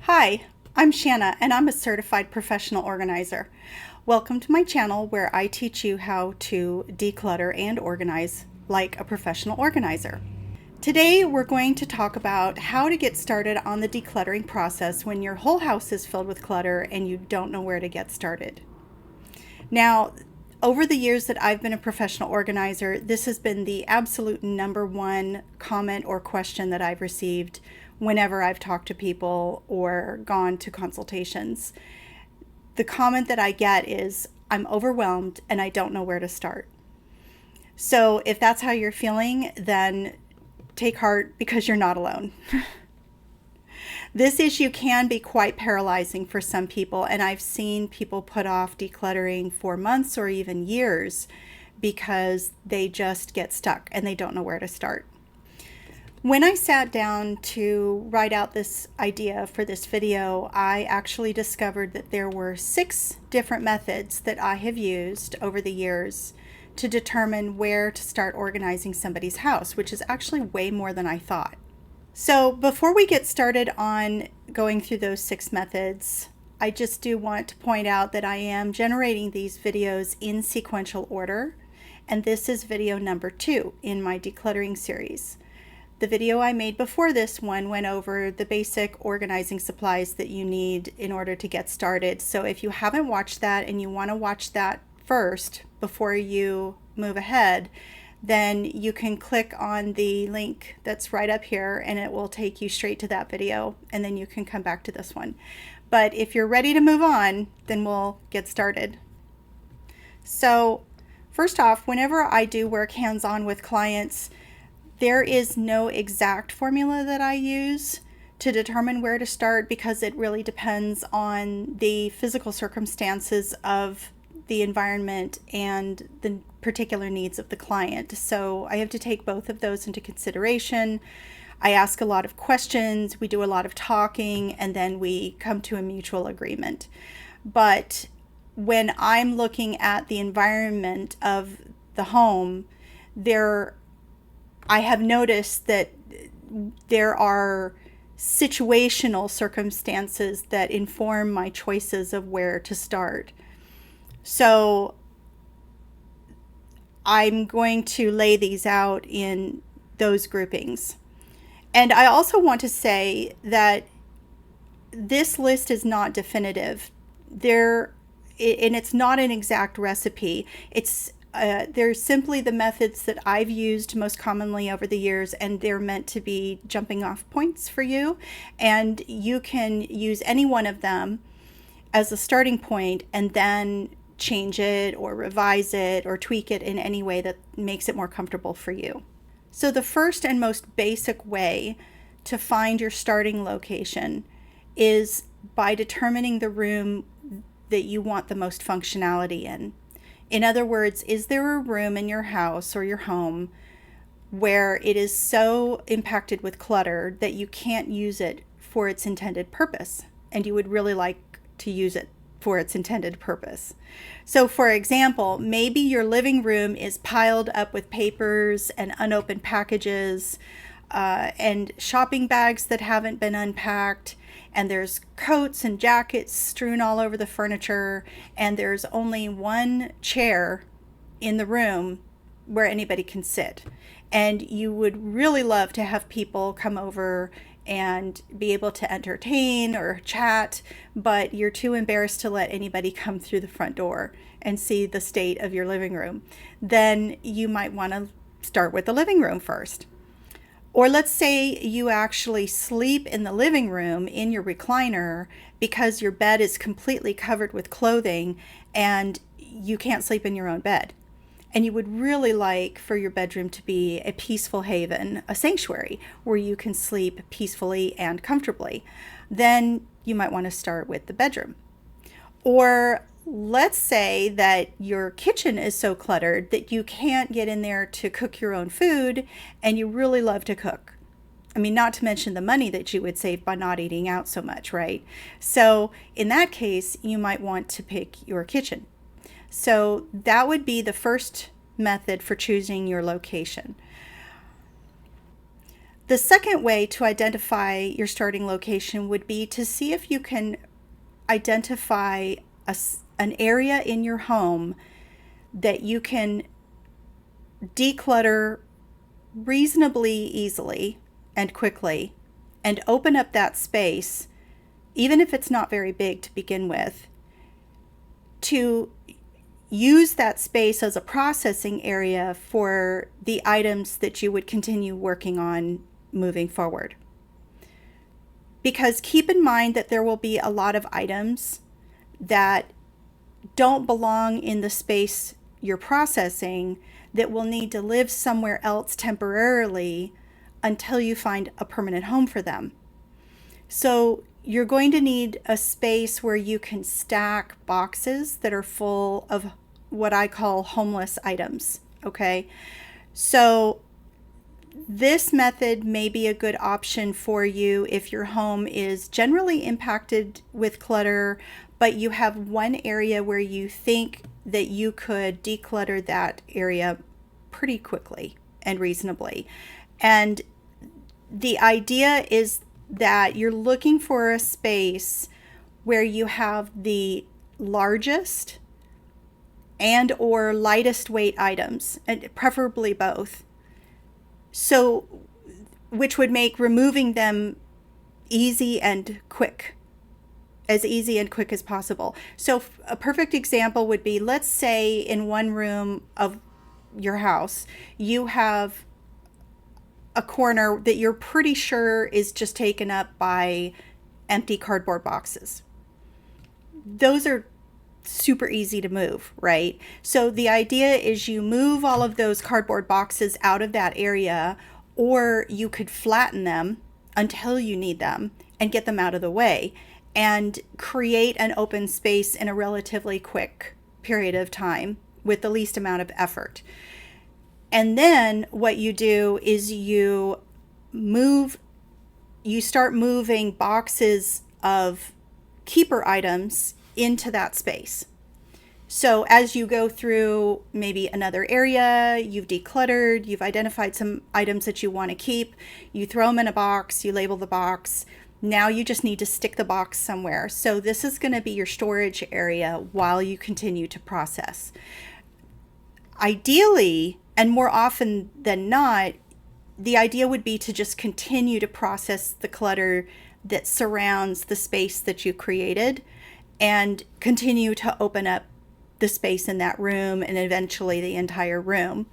Hi, I'm Shanna and I'm a certified professional organizer. Welcome to my channel where I teach you how to declutter and organize like a professional organizer. Today we're going to talk about how to get started on the decluttering process when your whole house is filled with clutter and you don't know where to get started. Now, over the years that I've been a professional organizer, this has been the absolute number one comment or question that I've received whenever I've talked to people or gone to consultations. The comment that I get is, I'm overwhelmed and I don't know where to start. So if that's how you're feeling, then take heart because you're not alone. This issue can be quite paralyzing for some people, and I've seen people put off decluttering for months or even years because they just get stuck and they don't know where to start. When I sat down to write out this idea for this video, I actually discovered that there were 6 different methods that I have used over the years to determine where to start organizing somebody's house, which is actually way more than I thought. So before we get started on going through those 6 methods, I just do want to point out that I am generating these videos in sequential order, and this is video number 2 in my decluttering series. The video I made before this one went over the basic organizing supplies that you need in order to get started. So if you haven't watched that and you want to watch that first before you move ahead, then you can click on the link that's right up here and it will take you straight to that video, and then you can come back to this one. But if you're ready to move on, then we'll get started. So first off, whenever I do work hands-on with clients, there is no exact formula that I use to determine where to start because it really depends on the physical circumstances of the environment and the particular needs of the client. So I have to take both of those into consideration. I ask a lot of questions, we do a lot of talking, and then we come to a mutual agreement. But when I'm looking at the environment of the home, I have noticed that there are situational circumstances that inform my choices of where to start. So I'm going to lay these out in those groupings. And I also want to say that this list is not definitive. And it's not an exact recipe. They're simply the methods that I've used most commonly over the years, and they're meant to be jumping off points for you. And you can use any one of them as a starting point and then change it or revise it or tweak it in any way that makes it more comfortable for you. So the first and most basic way to find your starting location is by determining the room that you want the most functionality in. In other words, is there a room in your house or your home where it is so impacted with clutter that you can't use it for its intended purpose, and you would really like to use it for its intended purpose? So for example, maybe your living room is piled up with papers and unopened packages and shopping bags that haven't been unpacked, and there's coats and jackets strewn all over the furniture, and there's only one chair in the room where anybody can sit. And you would really love to have people come over and be able to entertain or chat, but you're too embarrassed to let anybody come through the front door and see the state of your living room. Then you might want to start with the living room first. Or let's say you actually sleep in the living room in your recliner because your bed is completely covered with clothing and you can't sleep in your own bed. And you would really like for your bedroom to be a peaceful haven, a sanctuary where you can sleep peacefully and comfortably. Then you might want to start with the bedroom. Or let's say that your kitchen is so cluttered that you can't get in there to cook your own food and you really love to cook. I mean, not to mention the money that you would save by not eating out so much, right? So in that case, you might want to pick your kitchen. So that would be the first method for choosing your location. The second way to identify your starting location would be to see if you can identify an area in your home that you can declutter reasonably easily and quickly and open up that space, even if it's not very big to begin with, to use that space as a processing area for the items that you would continue working on moving forward. Because keep in mind that there will be a lot of items that don't belong in the space you're processing that will need to live somewhere else temporarily until you find a permanent home for them. So you're going to need a space where you can stack boxes that are full of what I call homeless items, okay? So this method may be a good option for you if your home is generally impacted with clutter, but you have one area where you think that you could declutter that area pretty quickly and reasonably. And the idea is that you're looking for a space where you have the largest and or lightest weight items, and preferably both. So, which would make removing them easy and quick, as easy and quick as possible. So a perfect example would be, let's say in one room of your house, you have a corner that you're pretty sure is just taken up by empty cardboard boxes. Those are super easy to move, right? So the idea is you move all of those cardboard boxes out of that area, or you could flatten them until you need them and get them out of the way and create an open space in a relatively quick period of time with the least amount of effort. And then what you do is you start moving boxes of keeper items into that space. So as you go through maybe another area, you've decluttered, you've identified some items that you want to keep, you throw them in a box, you label the box. Now you just need to stick the box somewhere. So this is going to be your storage area while you continue to process. Ideally, and more often than not, the idea would be to just continue to process the clutter that surrounds the space that you created and continue to open up the space in that room and eventually the entire room.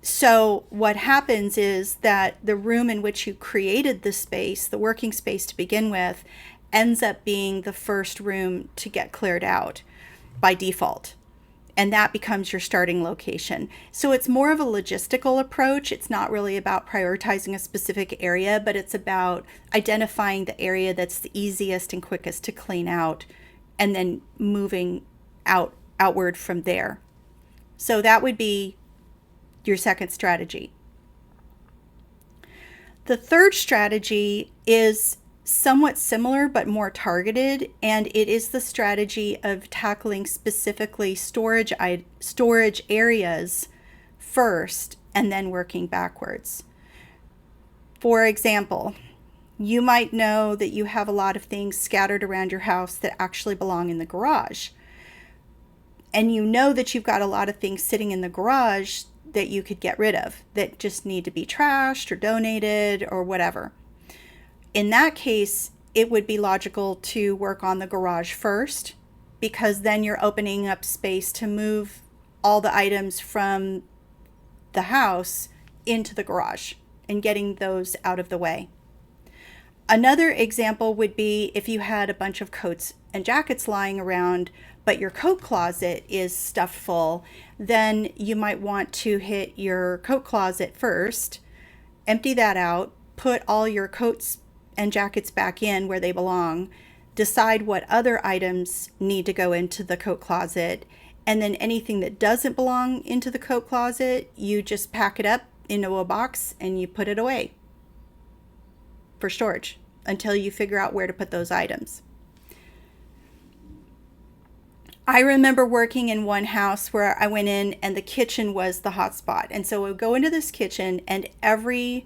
So what happens is that the room in which you created the space, the working space to begin with, ends up being the first room to get cleared out by default. And that becomes your starting location. So it's more of a logistical approach. It's not really about prioritizing a specific area, but it's about identifying the area that's the easiest and quickest to clean out and then moving outward from there. So that would be your second strategy. The third strategy is somewhat similar but more targeted, and it is the strategy of tackling specifically storage areas first and then working backwards. For example, you might know that you have a lot of things scattered around your house that actually belong in the garage. And you know that you've got a lot of things sitting in the garage that you could get rid of, that just need to be trashed or donated or whatever. In that case, it would be logical to work on the garage first, because then you're opening up space to move all the items from the house into the garage and getting those out of the way. Another example would be if you had a bunch of coats and jackets lying around, but your coat closet is stuffed full, then you might want to hit your coat closet first, empty that out, put all your coats and jackets back in where they belong, decide what other items need to go into the coat closet, and then anything that doesn't belong into the coat closet, you just pack it up into a box and you put it away for storage until you figure out where to put those items. I remember working in one house where I went in and the kitchen was the hot spot. And so I would go into this kitchen and every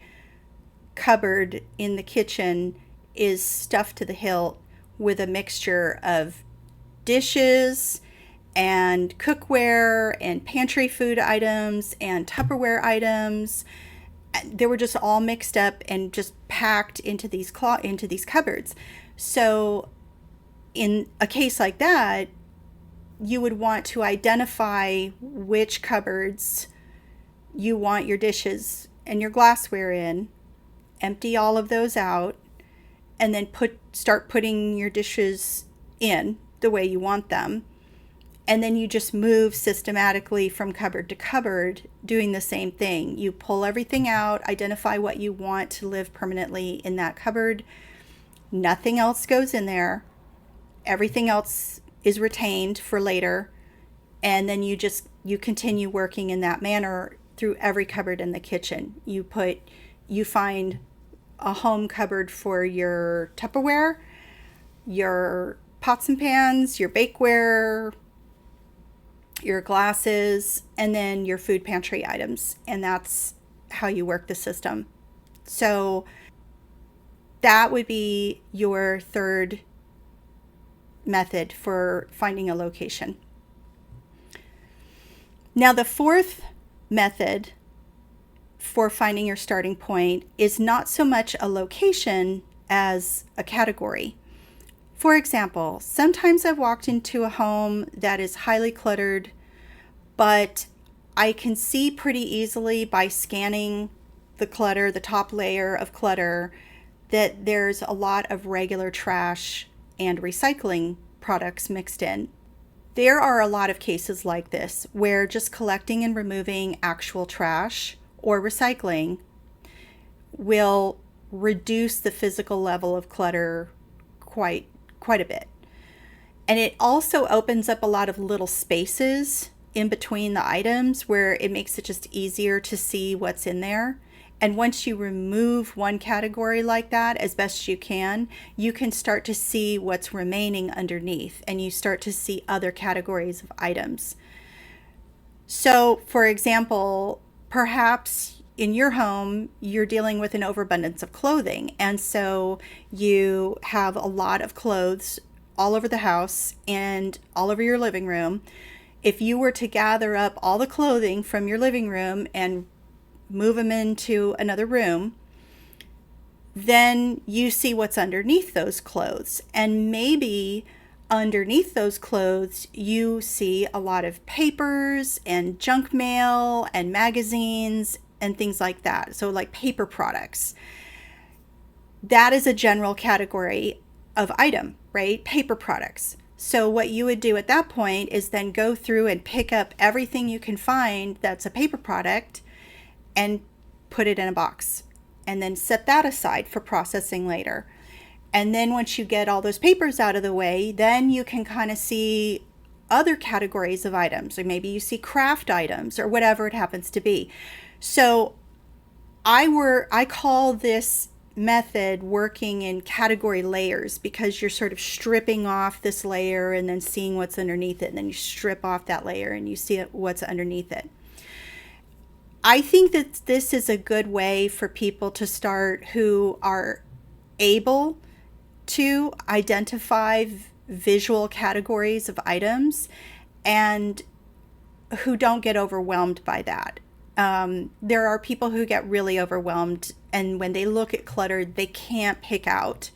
cupboard in the kitchen is stuffed to the hilt with a mixture of dishes and cookware and pantry food items and Tupperware items. They were just all mixed up and just packed into these cupboards. So in a case like that, you would want to identify which cupboards you want your dishes and your glassware in, empty all of those out, and then start putting your dishes in the way you want them. And then you just move systematically from cupboard to cupboard, doing the same thing. You pull everything out, identify what you want to live permanently in that cupboard. Nothing else goes in there. Everything else is retained for later. And then you continue working in that manner through every cupboard in the kitchen. You find a home cupboard for your Tupperware, your pots and pans, your bakeware, your glasses, and then your food pantry items. And that's how you work the system. So that would be your third method for finding a location. Now, the fourth method for finding your starting point is not so much a location as a category. For example, sometimes I've walked into a home that is highly cluttered, but I can see pretty easily by scanning the clutter, the top layer of clutter, that there's a lot of regular trash and recycling products mixed in. There are a lot of cases like this where just collecting and removing actual trash or recycling will reduce the physical level of clutter quite a bit. And it also opens up a lot of little spaces in between the items where it makes it just easier to see what's in there. And once you remove one category like that as best you can start to see what's remaining underneath, and you start to see other categories of items. So, for example, perhaps in your home, you're dealing with an overabundance of clothing. And so you have a lot of clothes all over the house and all over your living room. If you were to gather up all the clothing from your living room and move them into another room, then you see what's underneath those clothes. And maybe underneath those clothes, you see a lot of papers and junk mail and magazines and things like that. So like paper products. That is a general category of item, right? Paper products. So what you would do at that point is then go through and pick up everything you can find that's a paper product and put it in a box, and then set that aside for processing later. And then once you get all those papers out of the way, then you can kind of see other categories of items, or maybe you see craft items or whatever it happens to be. So I call this method working in category layers, because you're sort of stripping off this layer and then seeing what's underneath it, and then you strip off that layer and you see what's underneath it. I think that this is a good way for people to start who are able to identify visual categories of items and who don't get overwhelmed by that. There are people who get really overwhelmed, and when they look at Cluttered, they can't pick out,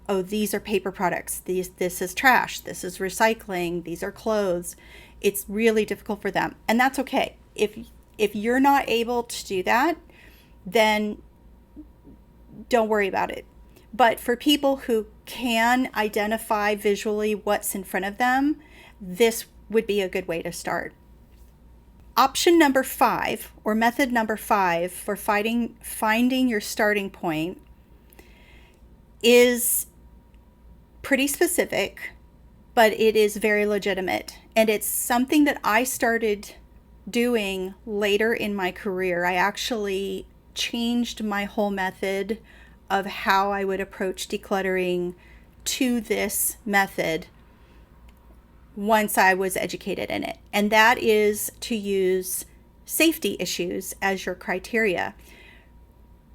oh, these are paper products, this is trash, this is recycling, these are clothes. It's really difficult for them, and that's okay. If you're not able to do that, then don't worry about it. But for people who can identify visually what's in front of them, this would be a good way to start. Option number 5, or method number 5 for finding your starting point, is pretty specific, but it is very legitimate. And it's something that I started doing later in my career. I actually changed my whole method of how I would approach decluttering to this method once I was educated in it. And that is to use safety issues as your criteria.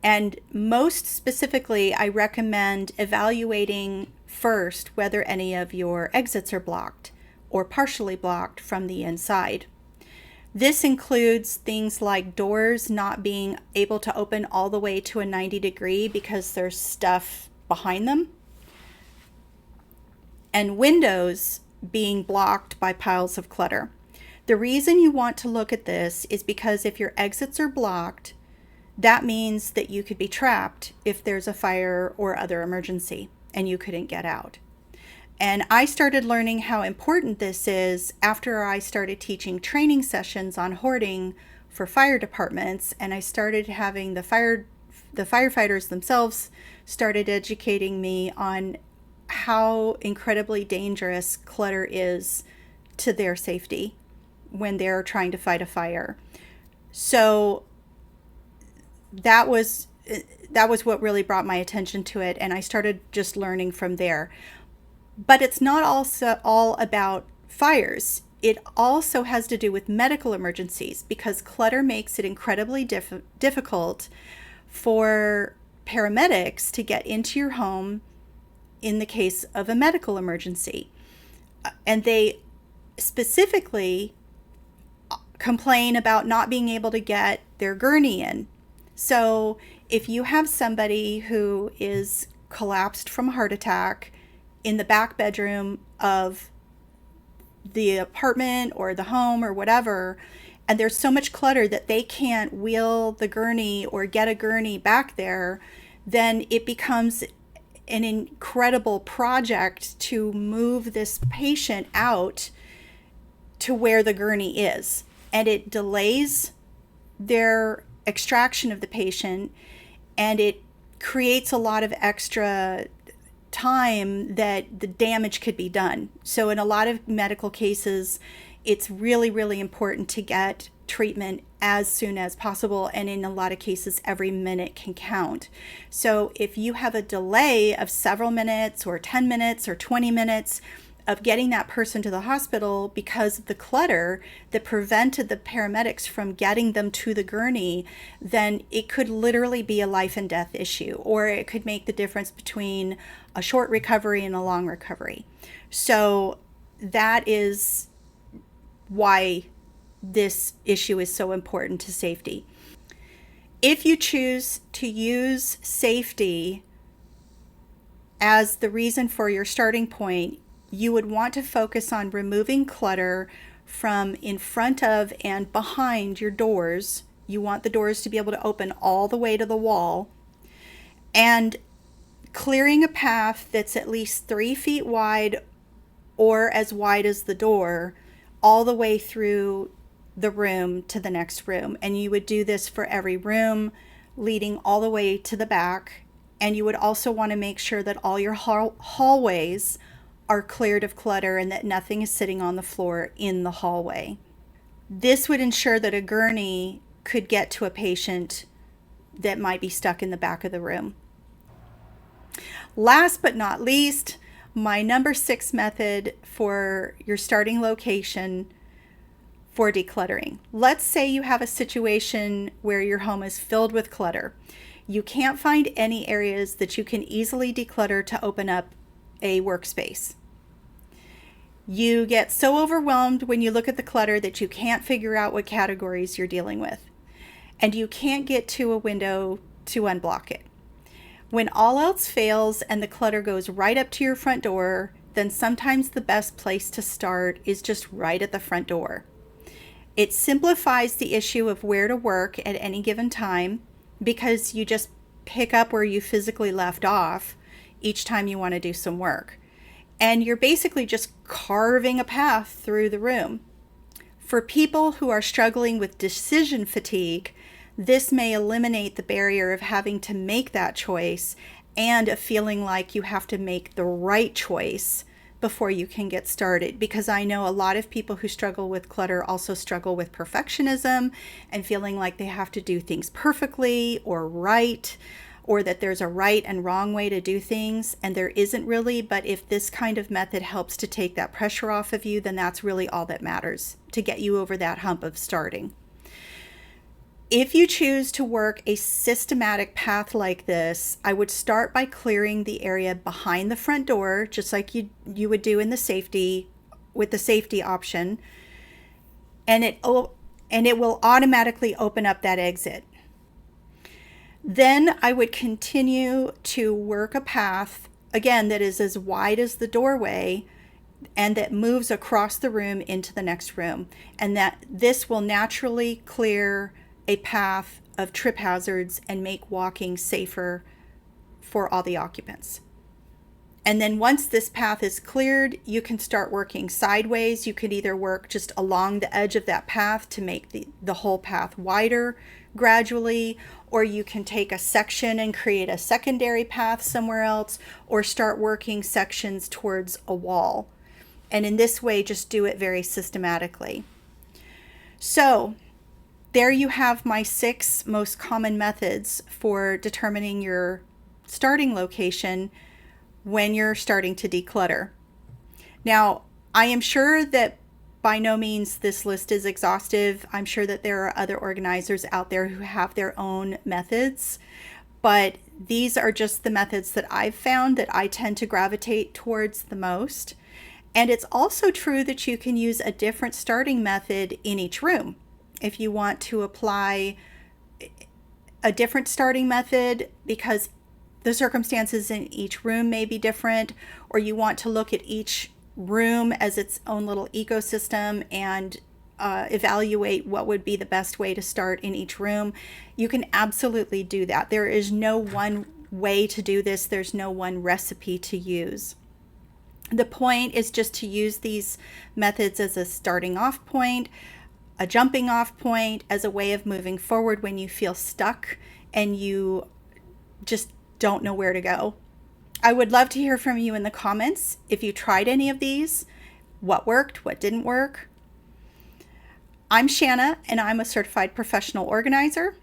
And most specifically, I recommend evaluating first whether any of your exits are blocked or partially blocked from the inside. This includes things like doors not being able to open all the way to a 90-degree because there's stuff behind them, and windows being blocked by piles of clutter. The reason you want to look at this is because if your exits are blocked, that means that you could be trapped if there's a fire or other emergency and you couldn't get out. And I started learning how important this is after I started teaching training sessions on hoarding for fire departments, and I started having the firefighters themselves started educating me on how incredibly dangerous clutter is to their safety when they're trying to fight a fire. So that was what really brought my attention to it, and I started just learning from there. But it's not also all about fires. It also has to do with medical emergencies, because clutter makes it incredibly difficult for paramedics to get into your home in the case of a medical emergency. And they specifically complain about not being able to get their gurney in. So if you have somebody who is collapsed from a heart attack in the back bedroom of the apartment or the home or whatever, and there's so much clutter that they can't wheel the gurney or get a gurney back there, then it becomes an incredible project to move this patient out to where the gurney is. And it delays their extraction of the patient, and it creates a lot of extra time that the damage could be done. So in a lot of medical cases, it's really, really important to get treatment as soon as possible. And in a lot of cases, every minute can count. So if you have a delay of several minutes or 10 minutes or 20 minutes of getting that person to the hospital because of the clutter that prevented the paramedics from getting them to the gurney, then it could literally be a life and death issue, or it could make the difference between a short recovery and a long recovery. So that is why this issue is so important to safety. If you choose to use safety as the reason for your starting point, you would want to focus on removing clutter from in front of and behind your doors. You want the doors to be able to open all the way to the wall, and clearing a path that's at least 3 feet wide or as wide as the door all the way through the room to the next room. And you would do this for every room leading all the way to the back. And you would also want to make sure that all your hallways are cleared of clutter and that nothing is sitting on the floor in the hallway. This would ensure that a gurney could get to a patient that might be stuck in the back of the room. Last but not least, my number 6 method for your starting location for decluttering. Let's say you have a situation where your home is filled with clutter. You can't find any areas that you can easily declutter to open up a workspace. You get so overwhelmed when you look at the clutter that you can't figure out what categories you're dealing with, and you can't get to a window to unblock it. When all else fails and the clutter goes right up to your front door, then sometimes the best place to start is just right at the front door. It simplifies the issue of where to work at any given time, because you just pick up where you physically left off each time you want to do some work. And you're basically just carving a path through the room. For people who are struggling with decision fatigue, this may eliminate the barrier of having to make that choice and of feeling like you have to make the right choice before you can get started. Because I know a lot of people who struggle with clutter also struggle with perfectionism and feeling like they have to do things perfectly or right, or that there's a right and wrong way to do things, and there isn't really. But if this kind of method helps to take that pressure off of you, then that's really all that matters to get you over that hump of starting. If you choose to work a systematic path like this, I would start by clearing the area behind the front door, just like you would do in the safety with the safety option, and it will automatically open up that exit. Then I would continue to work a path, again, that is as wide as the doorway and that moves across the room into the next room. And that this will naturally clear a path of trip hazards and make walking safer for all the occupants. And then once this path is cleared, you can start working sideways. You could either work just along the edge of that path to make the whole path wider gradually, or you can take a section and create a secondary path somewhere else, or start working sections towards a wall. And in this way, just do it very systematically. So there you have my 6 most common methods for determining your starting location when you're starting to declutter. Now, I am sure that by no means this list is exhaustive. I'm sure that there are other organizers out there who have their own methods, but these are just the methods that I've found that I tend to gravitate towards the most. And it's also true that you can use a different starting method in each room. If you want to apply a different starting method because the circumstances in each room may be different, or you want to look at each room as its own little ecosystem and evaluate what would be the best way to start in each room, you can absolutely do that. There is no one way to do this. There's no one recipe to use. The point is just to use these methods as a starting off point, a jumping off point, as a way of moving forward when you feel stuck and you just don't know where to go. I would love to hear from you in the comments if you tried any of these, what worked, what didn't work. I'm Shanna, and I'm a certified professional organizer.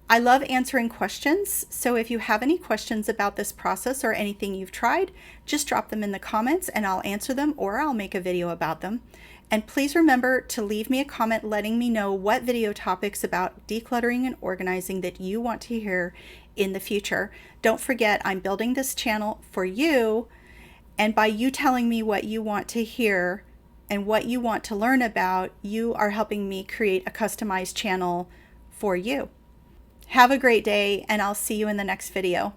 I love answering questions, so if you have any questions about this process or anything you've tried, just drop them in the comments and I'll answer them, or I'll make a video about them. And please remember to leave me a comment letting me know what video topics about decluttering and organizing that you want to hear in the future. Don't forget, I'm building this channel for you, and by you telling me what you want to hear and what you want to learn about, you are helping me create a customized channel for you. Have a great day, and I'll see you in the next video.